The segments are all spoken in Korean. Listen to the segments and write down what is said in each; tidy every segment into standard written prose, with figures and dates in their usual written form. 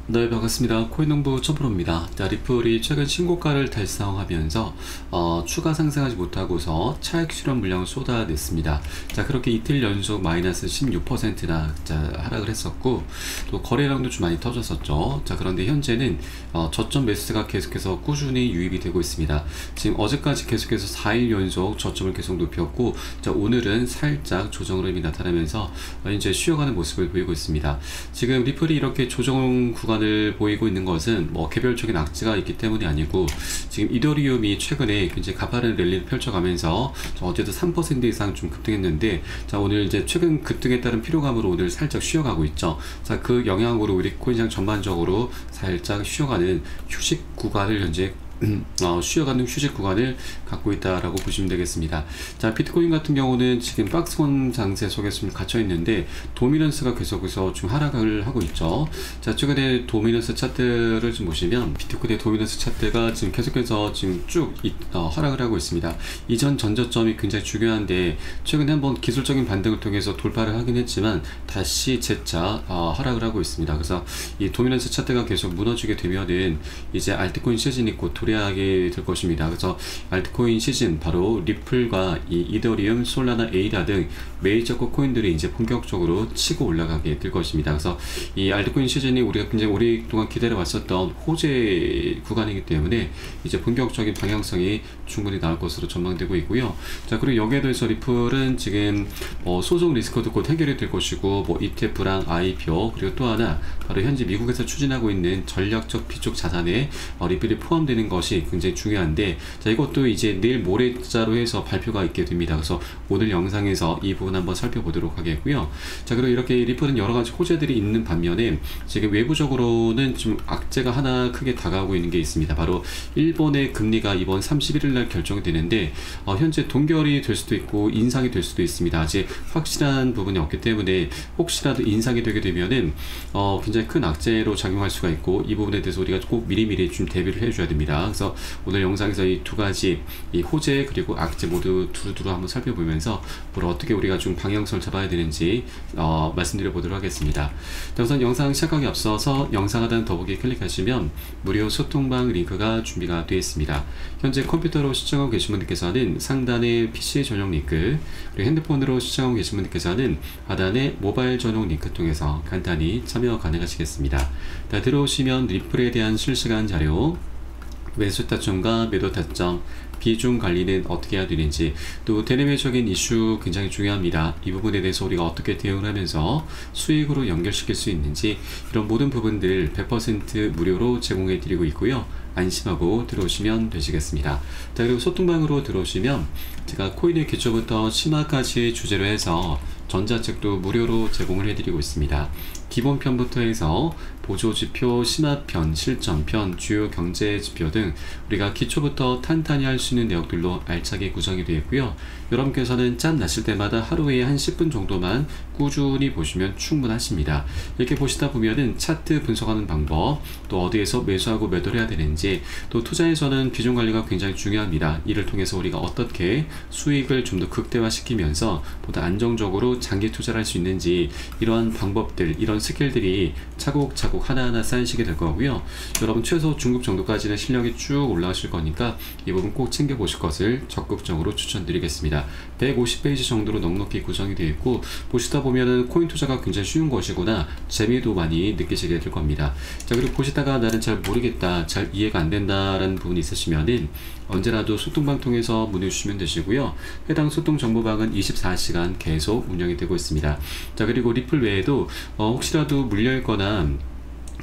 네, 반갑습니다. 코인농부 첨프로입니다. 자, 리플이 최근 신고가를 달성하면서 추가 상승하지 못하고서 차익 실현 물량을 쏟아냈습니다. 자, 그렇게 이틀 연속 마이너스 16%나 하락을 했었고, 또 거래량도 좀 많이 터졌었죠. 자, 그런데 현재는 저점 매수가 계속해서 꾸준히 유입이 되고 있습니다. 지금 어제까지 계속해서 4일 연속 저점을 계속 높였고, 자, 오늘은 살짝 조정 흐름이 나타나면서 이제 쉬어가는 모습을 보이고 있습니다. 지금 리플이 이렇게 조정 구간을 보이고 있는 것은 뭐 개별적인 악재가 있기 때문이 아니고, 지금 이더리움이 최근에 굉장히 가파른 랠리를 펼쳐가면서 어제도 3% 이상 좀 급등했는데, 자, 오늘 이제 최근 급등에 따른 피로감으로 오늘 살짝 쉬어가고 있죠. 자, 그 영향으로 우리 코인시장 전반적으로 살짝 쉬어가는 휴식 구간을 현재 쉬어가는 휴식 구간을 갖고 있다라고 보시면 되겠습니다. 자, 비트코인 같은 경우는 지금 박스권 장세 속에 좀 갇혀 있는데 도미넌스가 계속해서 좀 하락을 하고 있죠. 자, 최근에 도미넌스 차트를 좀 보시면 비트코인의 도미넌스 차트가 지금 계속해서 지금 쭉 하락을 하고 있습니다. 이전 전저점이 굉장히 중요한데 최근에 한번 기술적인 반등을 통해서 돌파를 하긴 했지만 다시 재차 하락을 하고 있습니다. 그래서 이 도미넌스 차트가 계속 무너지게 되면은 이제 알트코인 시즌이 곧 도래하게 될 것입니다. 그래서 알트코인 시즌, 바로 리플과 이 이더리움, 솔라나, 에이다 등 메이저급 코인들이 이제 본격적으로 치고 올라가게 될 것입니다. 그래서 이 알트코인 시즌이 우리가 굉장히 오랫동안 기다려 왔었던 호재 구간이기 때문에 이제 본격적인 방향성이 충분히 나올 것으로 전망되고 있고요. 자, 그리고 여기에 대해서 리플은 지금 소송 리스크도 곧 해결이 될 것이고, 뭐 ETF랑 IPO, 그리고 또 하나 바로 현재 미국에서 추진하고 있는 전략적 비축 자산에 리플이 포함되는 것이 굉장히 중요한데, 자, 이것도 이제 내일 모레자로 해서 발표가 있게 됩니다. 그래서 오늘 영상에서 이 부분 한번 살펴보도록 하겠고요. 자, 그리고 이렇게 리플은 여러 가지 호재들이 있는 반면에 지금 외부적으로는 좀 악재가 하나 크게 다가오고 있는 게 있습니다. 바로 일본의 금리가 이번 31일 날 결정이 되는데 현재 동결이 될 수도 있고 인상이 될 수도 있습니다. 아직 확실한 부분이 없기 때문에 혹시라도 인상이 되게 되면은 굉장히 큰 악재로 작용할 수가 있고, 이 부분에 대해서 우리가 꼭 미리미리 좀 대비를 해줘야 됩니다. 그래서 오늘 영상에서 이 두 가지, 이 호재 그리고 악재 모두 두루두루 한번 살펴보면서 어떻게 우리가 좀 방향성을 잡아야 되는지 말씀드려 보도록 하겠습니다. 자, 우선 영상 시작하기 앞서서 영상 하단 더보기 클릭하시면 무료 소통방 링크가 준비가 되어 있습니다. 현재 컴퓨터로 시청하고 계신 분들께서는 상단에 PC 전용 링크, 그리고 핸드폰으로 시청하고 계신 분들께서는 하단에 모바일 전용 링크 통해서 간단히 참여 가능하시겠습니다. 자, 들어오시면 리플에 대한 실시간 자료, 매수 타점과 매도 타점, 비중 관리는 어떻게 해야 되는지, 또 대내외적인 이슈 굉장히 중요합니다. 이 부분에 대해서 우리가 어떻게 대응을 하면서 수익으로 연결시킬 수 있는지, 이런 모든 부분들 100% 무료로 제공해 드리고 있고요. 안심하고 들어오시면 되시겠습니다. 자, 그리고 소통방으로 들어오시면 제가 코인의 기초부터 심화까지 주제로 해서 전자책도 무료로 제공을 해드리고 있습니다. 기본편부터 해서 보조지표, 심화편, 실전편, 주요 경제지표 등 우리가 기초부터 탄탄히 할 수 있는 내용들로 알차게 구성이 되어 있고요. 여러분께서는 짬 나실 때마다 하루에 한 10분 정도만 꾸준히 보시면 충분하십니다. 이렇게 보시다 보면은 차트 분석하는 방법, 또 어디에서 매수하고 매도를 해야 되는지, 또 투자에서는 비중 관리가 굉장히 중요합니다. 이를 통해서 우리가 어떻게 수익을 좀 더 극대화시키면서 보다 안정적으로 장기 투자를 할 수 있는지, 이러한 방법들, 이런 스킬들이 차곡차곡 하나하나 쌓이시게 될 거고요. 여러분 최소 중급 정도까지는 실력이 쭉 올라가실 거니까 이 부분 꼭 챙겨보실 것을 적극적으로 추천드리겠습니다. 150페이지 정도로 넉넉히 구성이 되어 있고, 보시다 보면은 코인 투자가 굉장히 쉬운 것이구나, 재미도 많이 느끼시게 될 겁니다. 자, 그리고 보시다가 나는 잘 모르겠다, 잘 이해가 안 된다라는 부분이 있으시면은 언제라도 소통방 통해서 문의 주시면 되시고요. 해당 소통 정보방은 24시간 계속 운영이 되고 있습니다. 자, 그리고 리플 외에도 혹시라도 물려있거나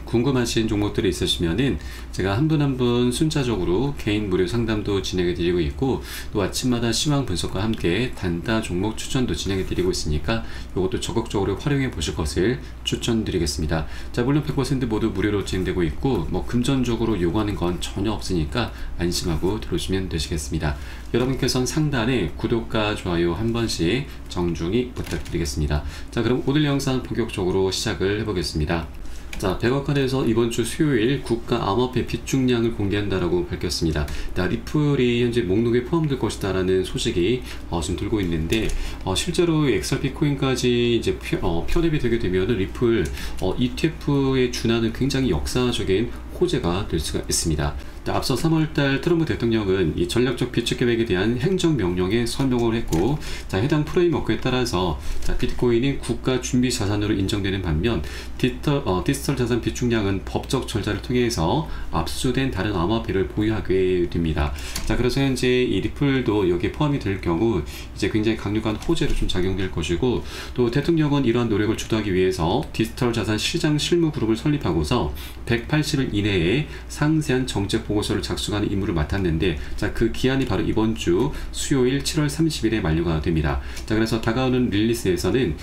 궁금하신 종목들이 있으시면은 제가 한 분 한 분 순차적으로 개인 무료 상담도 진행해 드리고 있고, 또 아침마다 시황 분석과 함께 단타 종목 추천도 진행해 드리고 있으니까 이것도 적극적으로 활용해 보실 것을 추천드리겠습니다. 자, 물론 100% 모두 무료로 진행되고 있고, 뭐 금전적으로 요구하는 건 전혀 없으니까 안심하고 들어오시면 되시겠습니다. 여러분께서는 상단에 구독과 좋아요 한 번씩 정중히 부탁드리겠습니다. 자, 그럼 오늘 영상 본격적으로 시작을 해보겠습니다. 자, 백악관에서 이번 주 수요일 국가 암호화폐 비축량을 공개한다라고 밝혔습니다. 리플이 현재 목록에 포함될 것이다라는 소식이 지금 돌고 있는데, 실제로 XRP 코인까지 이제 편입이 되게 되면 리플 ETF에 준하는 굉장히 역사적인 호재가 될 수가 있습니다. 앞서 3월달 트럼프 대통령은 이 전략적 비축 계획에 대한 행정명령에 서명을 했고, 해당 프레임워크에 따라서 비트코인이 국가 준비 자산으로 인정되는 반면 디지털 자산 비축량은 법적 절차를 통해서 압수된 다른 암호화폐를 보유하게 됩니다. 그래서 현재 이 리플도 여기에 포함이 될 경우 이제 굉장히 강력한 호재로 좀 작용될 것이고, 또 대통령은 이러한 노력을 주도하기 위해서 디지털 자산 시장 실무 그룹을 설립하고서 180일 이내에 상세한 정책 보고서를 작성하는 임무를 맡았는데, 그 기한이 바로 이번 주 수요일 7월 30일에 만료가 됩니다. 그래서 다가오는 릴리스에서는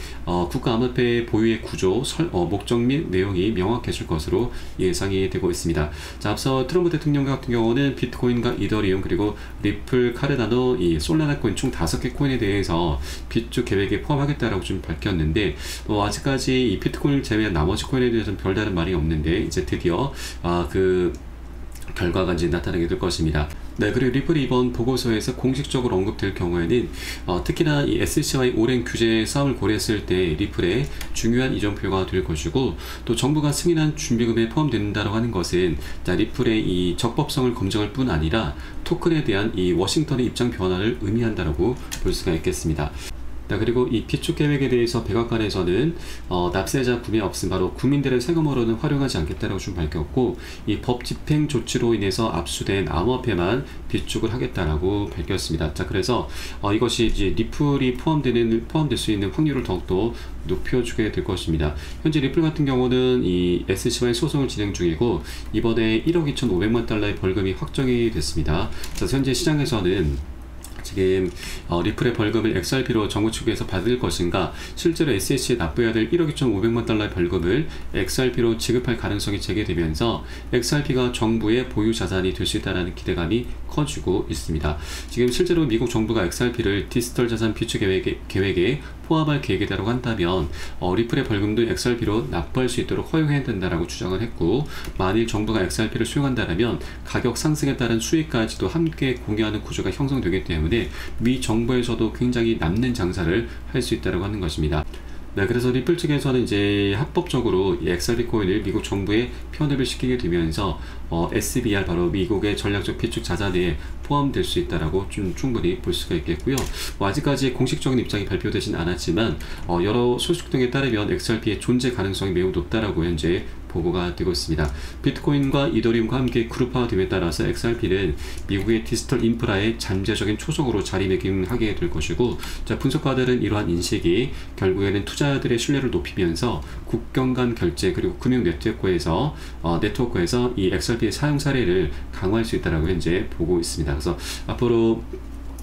국가 암호화폐 보유의 구조, 목적 및 내용이 명확해질 것으로 예상이 되고 있습니다. 앞서 트럼프 대통령 같은 경우는 비트코인과 이더리움 그리고 리플, 카르다노, 이 솔라나 코인 총 5개 코인에 대해서 비축 계획에 포함하겠다라고 좀 밝혔는데, 아직까지 이 비트코인을 제외한 나머지 코인에 대해서는 별다른 말이 없는데, 이제 드디어 그 결과가 이제 나타나게 될 것입니다. 그리고 리플이 이번 보고서에서 공식적으로 언급될 경우에는 특히나 이 SEC와의 오랜 규제 싸움을 고려했을 때 리플의 중요한 이정표가 될 것이고, 또 정부가 승인한 준비금에 포함된다고 하는 것은 리플의 이 적법성을 검증할 뿐 아니라 토큰에 대한 이 워싱턴의 입장 변화를 의미한다라고 볼 수가 있겠습니다. 그리고 이 비축 계획에 대해서 백악관에서는 납세자 구매 없음, 바로 국민들의 세금으로는 활용하지 않겠다라고 좀 밝혔고, 이 법 집행 조치로 인해서 압수된 암호화폐만 비축을 하겠다라고 밝혔습니다. 그래서 이것이 이제 리플이 포함될 수 있는 확률을 더욱더 높여주게 될 것입니다. 현재 리플 같은 경우는 이 SEC와의 소송을 진행 중이고, 이번에 1억 2,500만 달러의 벌금이 확정이 됐습니다. 현재 시장에서는 지금 리플의 벌금을 XRP로 정부 측에서 받을 것인가, 실제로 SEC에 납부해야 될 1억 2,500만 달러의 벌금을 XRP로 지급할 가능성이 제기되면서 XRP가 정부의 보유 자산이 될 수 있다는 기대감이 커지고 있습니다. 지금 실제로 미국 정부가 XRP를 디지털 자산 비축 계획에 포함할 계획이라고 한다면 리플의 벌금도 XRP로 납부할 수 있도록 허용해야 된다라고 주장을 했고, 만일 정부가 XRP를 수용한다면 가격 상승에 따른 수익까지도 함께 공유하는 구조가 형성되기 때문에 미 정부에서도 굉장히 남는 장사를 할 수 있다고 하는 것입니다. 그래서 리플 측에서는 이제 합법적으로 이 XRP 코인을 미국 정부에 편입을 시키게 되면서 SBR, 바로 미국의 전략적 비축 자산에 포함될 수 있다라고 좀 충분히 볼 수가 있겠고요. 아직까지 공식적인 입장이 발표되진 않았지만 여러 소식 등에 따르면 XRP의 존재 가능성이 매우 높다라고 현재 보고가 되고 있습니다. 비트코인과 이더리움과 함께 그룹화됨에 따라서 XRP는 미국의 디지털 인프라의 잠재적인 초석으로 자리매김하게 될 것이고, 분석가들은 이러한 인식이 결국에는 투자자들의 신뢰를 높이면서 국경 간 결제 그리고 금융 네트워크에서 이 XRP의 사용 사례를 강화할 수 있다라고 현재 보고 있습니다. 그래서 앞으로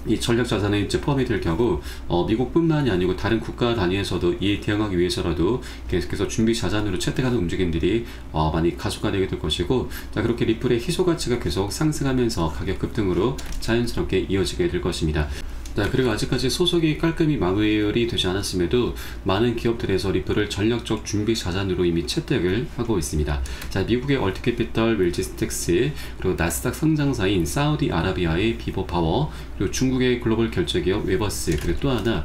이 전략 자산에 이제 포함이 될 경우 미국뿐만이 아니고 다른 국가 단위에서도 이에 대응하기 위해서라도 계속해서 준비 자산으로 채택하는 움직임들이 많이 가속화되게 될 것이고, 그렇게 리플의 희소 가치가 계속 상승하면서 가격 급등으로 자연스럽게 이어지게 될 것입니다. 그리고 아직까지 소속이 깔끔히 마무리 되지 않았음에도 많은 기업들에서 리플을 전략적 준비 자산으로 이미 채택을 하고 있습니다. 미국의 얼트캐피털, 웰지스텍스, 그리고 나스닥 상장사인 사우디아라비아의 비버파워, 그리고 중국의 글로벌 결제기업 웨버스, 그리고 또 하나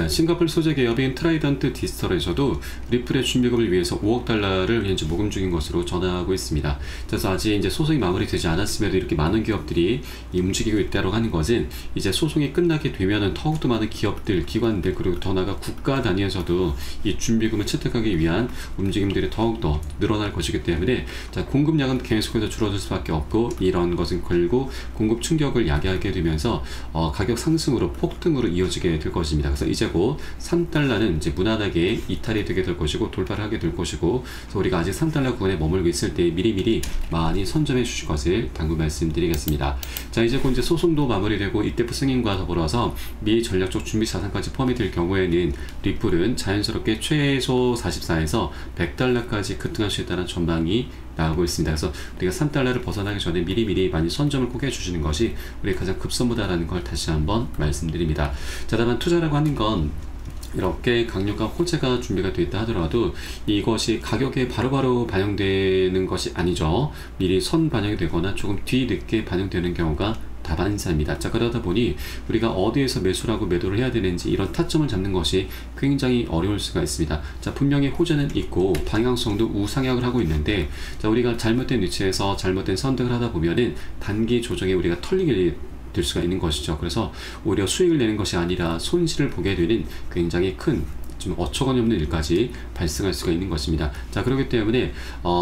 싱가포르 소재 기업인 트라이던트 디지털에서도 리플의 준비금을 위해서 5억 달러를 현재 모금 중인 것으로 전하고 있습니다. 그래서 아직 이제 소송이 마무리되지 않았음에도 이렇게 많은 기업들이 움직이고 있다고 하는 것은 이제 소송이 끝나게 되면은 더욱더 많은 기업들, 기관들, 그리고 더 나아가 국가 단위에서도 이 준비금을 채택하기 위한 움직임들이 더욱더 늘어날 것이기 때문에 공급량은 계속해서 줄어들 수밖에 없고, 이런 것은 결국 공급 충격을 야기하게 되면서 가격 상승으로 폭등으로 이어지게 될 것입니다. 그래서 이제 곧 3달러는 이제 무난하게 이탈이 되게 될 것이고 돌파를 하게 될 것이고, 그래서 우리가 아직 3달러 구간에 머물고 있을 때 미리미리 많이 선점해 주실 것을 당부 말씀드리겠습니다. 이제 곧 이제 소송도 마무리되고 ETF 승인과 더불어서 미 전략적 준비 자산까지 포함이 될 경우에는 리플은 자연스럽게 최소 44에서 100달러까지 급등할 수 있다는 전망이 나오고 있습니다. 그래서 우리가 3달러를 벗어나기 전에 미리미리 많이 선점을 꼭 해주시는 것이 우리의 가장 급선무다라는 걸 다시 한번 말씀드립니다. 다만 투자라고 하는 건 이렇게 강력한 호재가 준비가 되어 있다 하더라도 이것이 가격에 바로바로 반영되는 것이 아니죠. 미리 선 반영이 되거나 조금 뒤늦게 반영되는 경우가 다반사입니다. 자, 그러다 보니 우리가 어디에서 매수를 하고 매도를 해야 되는지 이런 타점을 잡는 것이 굉장히 어려울 수가 있습니다. 자, 분명히 호재는 있고 방향성도 우상향을 하고 있는데, 자, 우리가 잘못된 위치에서 잘못된 선택을 하다 보면은 단기 조정에 우리가 털리게 될 수가 있는 것이죠. 그래서 오히려 수익을 내는 것이 아니라 손실을 보게 되는 굉장히 큰 좀 어처구니 없는 일까지 발생할 수가 있는 것입니다. 자, 그렇기 때문에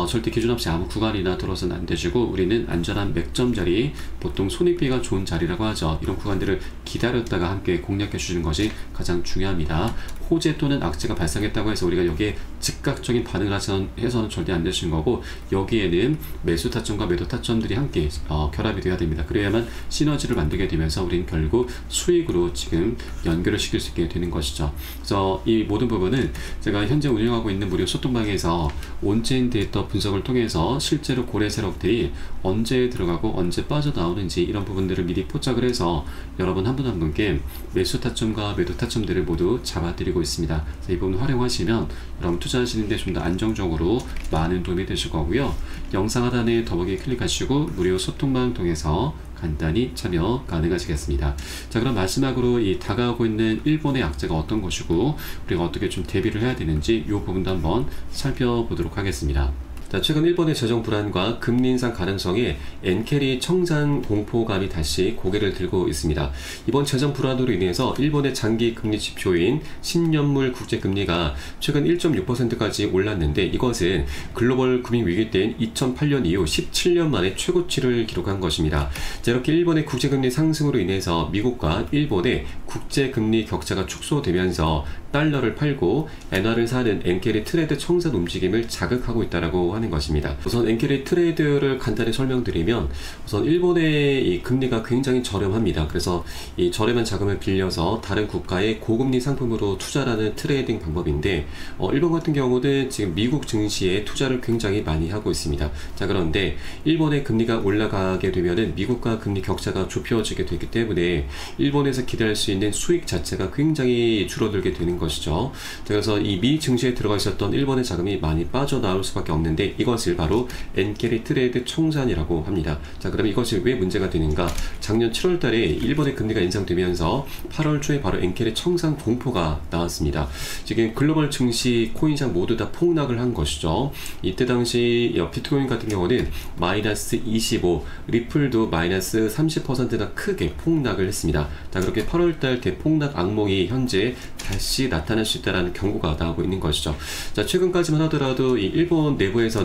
절대 기준 없이 아무 구간이나 들어서는 안 되시고, 우리는 안전한 맥점 자리, 보통 손익비가 좋은 자리라고 하죠. 이런 구간들을 기다렸다가 함께 공략해 주시는 것이 가장 중요합니다. 호재 또는 악재가 발생했다고 해서 우리가 여기에 즉각적인 반응을 해서는 절대 안 되시는 거고, 여기에는 매수 타점과 매도 타점들이 함께 결합이 되어야 됩니다. 그래야만 시너지를 만들게 되면서 우리는 결국 수익으로 지금 연결을 시킬 수 있게 되는 것이죠. 그래서 이 모든 부분은 제가 현재 운영하고 있는 무료 소통방에서 온체인 데이터 분석을 통해서 실제로 고래 세력들이 언제 들어가고 언제 빠져나오는지 이런 부분들을 미리 포착을 해서 여러분 한 분 한 분께 매수 타점과 매도 타점들을 모두 잡아드리고 있습니다. 그래서 이 부분 활용하시면 여러분 투자하시는데 좀 더 안정적으로 많은 도움이 되실 거고요. 영상 하단에 더보기 클릭하시고 무료 소통방 통해서 간단히 참여 가능하시겠습니다. 자, 그럼 마지막으로 이 다가오고 있는 일본의 악재가 어떤 것이고 우리가 어떻게 좀 대비를 해야 되는지 이 부분도 한번 살펴보도록 하겠습니다. 자, 최근 일본의 재정 불안과 금리 인상 가능성에 엔케리 청산 공포감이 다시 고개를 들고 있습니다. 이번 재정 불안으로 인해서 일본의 장기 금리 지표인 10년물 국제 금리가 최근 1.6%까지 올랐는데, 이것은 글로벌 금융 위기 때인 2008년 이후 17년 만에 최고치를 기록한 것입니다. 자, 이렇게 일본의 국제 금리 상승으로 인해서 미국과 일본의 국제 금리 격차가 축소되면서 달러를 팔고 엔화를 사는 엔케리 트레이드 청산 움직임을 자극하고 있다라고 하는 것입니다. 우선 엔케리 트레이드를 간단히 설명드리면, 우선 일본의 이 금리가 굉장히 저렴합니다. 그래서 이 저렴한 자금을 빌려서 다른 국가의 고금리 상품으로 투자하는 트레이딩 방법인데, 일본 같은 경우는 지금 미국 증시에 투자를 굉장히 많이 하고 있습니다. 자, 그런데 일본의 금리가 올라가게 되면은 미국과 금리 격차가 좁혀지게 되기 때문에 일본에서 기대할 수 있는 수익 자체가 굉장히 줄어들게 되는 것이죠. 그래서 이 미 증시에 들어가 있었던 일본의 자금이 많이 빠져나올 수밖에 없는데, 이것을 바로 엔케리 트레이드 청산이라고 합니다. 자, 그럼 이것이 왜 문제가 되는가? 작년 7월 달에 일본의 금리가 인상되면서 8월 초에 바로 엔케리 청산 공포가 나왔습니다. 지금 글로벌 증시, 코인시장 모두 다 폭락을 한 것이죠. 이때 당시 비트코인 같은 경우는 마이너스 25, 리플도 마이너스 30%나 크게 폭락을 했습니다. 자, 그렇게 8월 달 대폭락 악몽이 현재 다시 나타날 수 있다는 경고가 나오고 있는 것이죠. 자, 최근까지만 하더라도 이 일본 내부에서는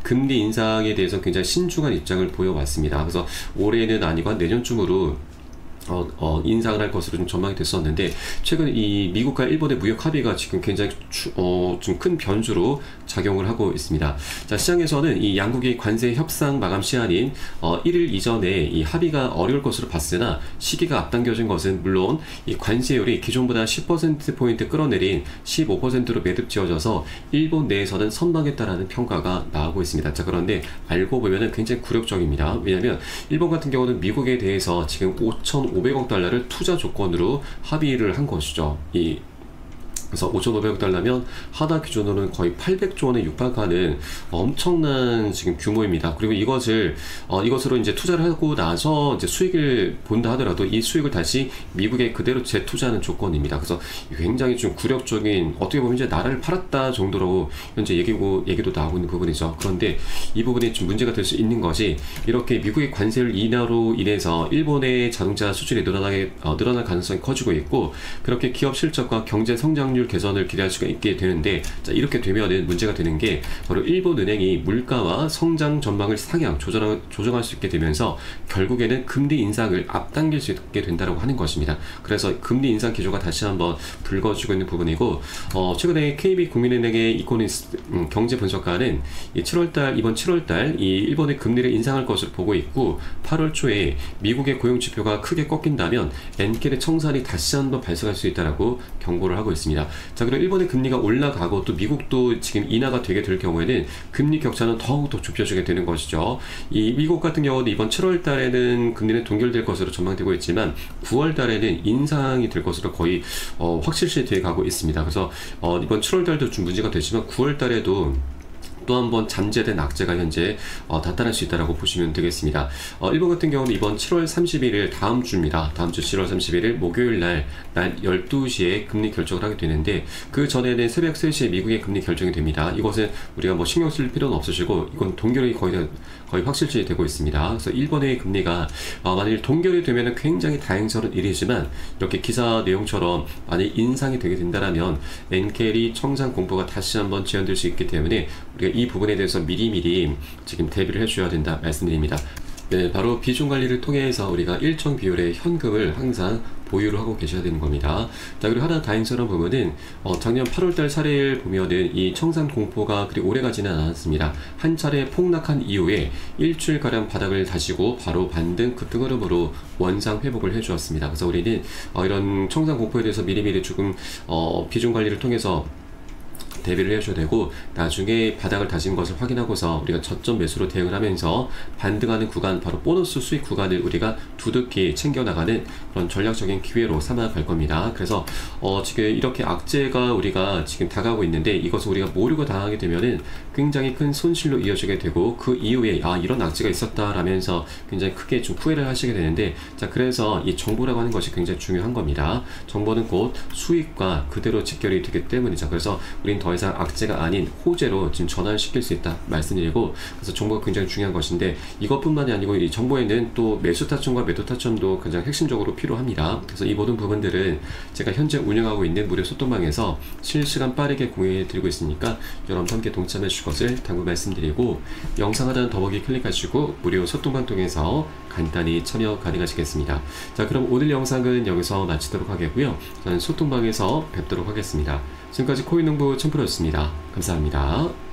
금리 인상에 대해서 굉장히 신중한 입장을 보여왔습니다. 그래서 올해는 아니고 한 내년쯤으로 인상을 할 것으로 좀 전망이 됐었는데, 최근 이 미국과 일본의 무역 합의가 지금 굉장히 좀 큰 변수로 작용을 하고 있습니다. 자, 시장에서는 이 양국의 관세 협상 마감 시한인 1일 이전에 이 합의가 어려울 것으로 봤으나, 시기가 앞당겨진 것은 물론 이 관세율이 기존보다 10%포인트 끌어내린 15%로 매듭 지어져서 일본 내에서는 선방했다라는 평가가 나오고 있습니다. 자, 그런데 알고 보면은 굉장히 굴욕적입니다. 왜냐하면 일본 같은 경우는 미국에 대해서 지금 5,500억 달러를 투자 조건으로 합의를 한 것이죠. 그래서 5,500억 달러면 하나 기준으로는 거의 800조 원에 육박하는 엄청난 지금 규모입니다. 그리고 이것으로 이제 투자를 하고 나서 이제 수익을 본다 하더라도 이 수익을 다시 미국에 그대로 재투자하는 조건입니다. 그래서 굉장히 좀 굴욕적인, 어떻게 보면 이제 나라를 팔았다 정도로 현재 얘기도 나오고 있는 부분이죠. 그런데 이 부분이 좀 문제가 될 수 있는 것이, 이렇게 미국의 관세율 인하로 인해서 일본의 자동차 수출이 늘어날 가능성이 커지고 있고, 그렇게 기업 실적과 경제 성장률 개선을 기대할 수가 있게 되는데, 자, 이렇게 되면은 문제가 되는 게 바로 일본 은행이 물가와 성장 전망을 상향 조정할 수 있게 되면서 결국에는 금리 인상을 앞당길 수 있게 된다고 하는 것입니다. 그래서 금리 인상 기조가 다시 한번 불거지고 있는 부분이고, 최근에 KB국민은행의 이코노미스트 경제 분석가는 이번 7월달 이 일본의 금리를 인상할 것으로 보고 있고, 8월 초에 미국의 고용 지표가 크게 꺾인다면 엔케리 청산이 다시 한번 발생할 수 있다라고 경고를 하고 있습니다. 있습니다. 자, 그리고 일본의 금리가 올라가고 또 미국도 지금 인하가 되게 될 경우에는 금리 격차는 더욱더 좁혀지게 되는 것이죠. 이 미국 같은 경우는 이번 7월 달에는 금리는 동결될 것으로 전망되고 있지만 9월 달에는 인상이 될 것으로 거의 확실시 돼 가고 있습니다. 그래서 이번 7월 달도 좀 문제가 되지만 9월 달에도 또 한 번 잠재된 악재가 현재 나타날 수 있다고 보시면 되겠습니다. 일본 같은 경우는 이번 7월 31일 다음 주입니다. 다음 주 7월 31일 목요일 날 12시에 금리 결정을 하게 되는데 그 전에는 새벽 3시에 미국의 금리 결정이 됩니다. 이것은 우리가 뭐 신경 쓸 필요는 없으시고 이건 동결이 거의 확실시 되고 있습니다. 그래서 일본의 금리가 만일 동결이 되면 굉장히 다행스러운 일이지만 이렇게 기사 내용처럼 만약 인상이 되게 된다면 엔켈이 청산 공포가 다시 한번 지연될 수 있기 때문에 우리가 이 부분에 대해서 미리미리 지금 대비를 해줘야 된다 말씀드립니다. 네, 바로 비중 관리를 통해서 우리가 일정 비율의 현금을 항상 보유를 하고 계셔야 되는 겁니다. 자, 그리고 하나 다행스러운 부분은 작년 8월달 사례를 보면은 이 청산 공포가 그리 오래 가지는 않았습니다. 한 차례 폭락한 이후에 일주일가량 바닥을 다지고 바로 반등 급등 흐름으로 원상 회복을 해주었습니다. 그래서 우리는 이런 청산 공포에 대해서 미리미리 조금 비중 관리를 통해서 대비를 해줘야 되고 나중에 바닥을 다진 것을 확인하고서 우리가 저점 매수로 대응을 하면서 반등하는 구간 바로 보너스 수익 구간을 우리가 두둑히 챙겨나가는 그런 전략적인 기회로 삼아갈 겁니다. 그래서 지금 이렇게 악재가 우리가 지금 다가오고 있는데 이것을 우리가 모르고 당하게 되면은 굉장히 큰 손실로 이어지게 되고 그 이후에 이런 악재가 있었다라면서 굉장히 크게 좀 후회를 하시게 되는데 자, 그래서 이 정보라고 하는 것이 굉장히 중요한 겁니다. 정보는 곧 수익과 그대로 직결이 되기 때문이죠. 그래서 우린 더 이상 악재가 아닌 호재로 지금 전환을 시킬 수 있다 말씀드리고 그래서 정보가 굉장히 중요한 것인데 이것뿐만이 아니고 이 정보에는 또 매수 타점과 매도 타점도 굉장히 핵심적으로 필요합니다. 그래서 이 모든 부분들은 제가 현재 운영하고 있는 무료 소통방에서 실시간 빠르게 공유해 드리고 있으니까 여러분도 함께 동참해 주실 것을 당부 말씀드리고 영상 하단 더보기 클릭하시고 무료 소통방 통해서 간단히 참여 가능하시겠습니다. 자, 그럼 오늘 영상은 여기서 마치도록 하겠고요. 저는 소통방에서 뵙도록 하겠습니다. 지금까지 코인농부 첨프로였습니다. 감사합니다.